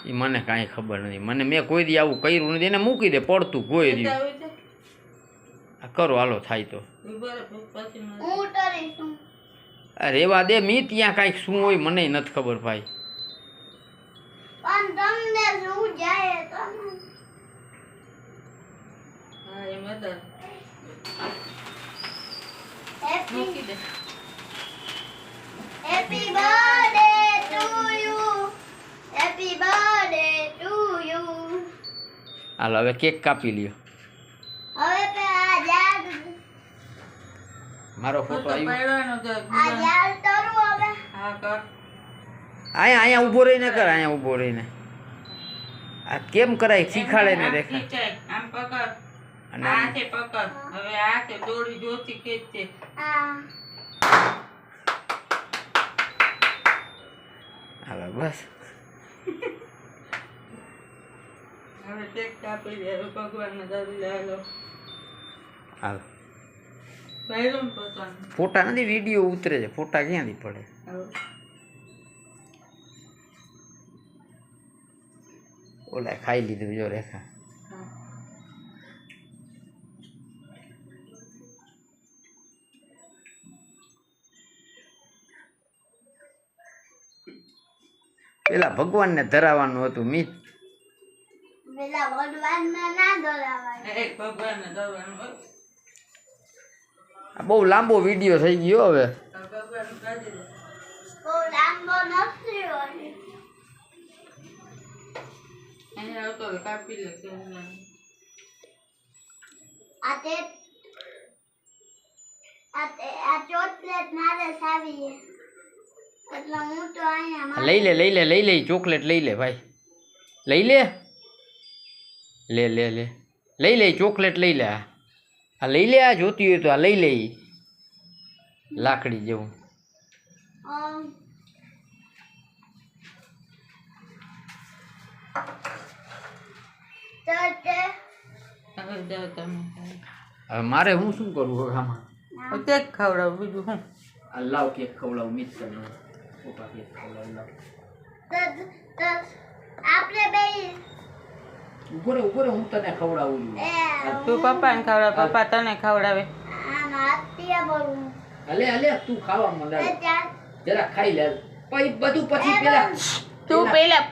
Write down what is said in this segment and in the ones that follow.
એ મને કાંઈ ખબર નથી. મને મેં કોઈ દી આવું કર્યું નથી. એને મૂકી દે પડતું કોઈ રહ્યું. કરો હાલો થાય તો. રેવા દે મી ત્યાં કાંઈક શું હોય મને નથી ખબર ભાઈ. Happy birthday to you. Happy birthday to you. હાલો હવે કેક કાપી લ્યો. હવે પે આ યાદ મારો ફોટો આવ્યો. આ યાદ કરું હવે. હા કર. અહીંયા ઊભો રહીને કર. અહીંયા ઊભો રહીને આ કેમ કરાય શીખાડે ને રેખા. આમ પકડ. અને આ છે પકડ. હવે આ છે દોડી જોતી ખેંચે. આ હાલો બસ. હવે કેક કાપી દે. હવે ભગવાનને દાદી લાલો. હાલો બહેરું પોતાનું. ફોટા નથી વિડીયો ઉતરે છે. ફોટા ક્યાંથી પડે. ઓલા ખાઈ લીધું જો રેખા. પેલા ભગવાનને ધરાવવાનું હતું મી. પેલા ભગવાનને ના દોરાવાય. એક ભગવાનને દરવાનું હોય. આ બહુ લાંબો વિડીયો થઈ ગયો હવે. ભગવાન કાઢી દે. બહુ લાંબો નથી હોય. એને આવતો હોય કાપી લે કેવું લાગે. આ ચોકલેટ મારે સાવી એટલે હું તો અહીંયા લઈ લે ચોકલેટ લઈ લે ભાઈ. લઈ લે લઈ લે ચોકલેટ લઈ લે. આ લઈ લે. આ જોતી હોય તો આ લઈ લે. લાકડી જેવું. હવે જાઓ તમે. હવે મારે હું શું કરવું હવે આમાં. કેક ખવડાવ બીજું શું. આ લાવ કેક ખવડાવું મિત્ર પપ્પા કેક ખવડાવું લાવ. આપણે બે ઉભો રે હું તને ખવડાવું છું. તું પપ્પાને ખવડાવ. પપ્પા તને ખવડાવે. હલે તું ખાવા માંડ. જરા ખાઈ લે પછી બધું પછી પેલા તું પેલા.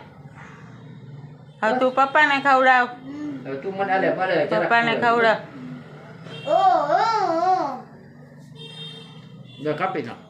હા તું પપ્પાને ખવડાવ. હવે તું મને આલે મારે પપ્પાને ખવડાવ. ઓ જો કાપી નાખ.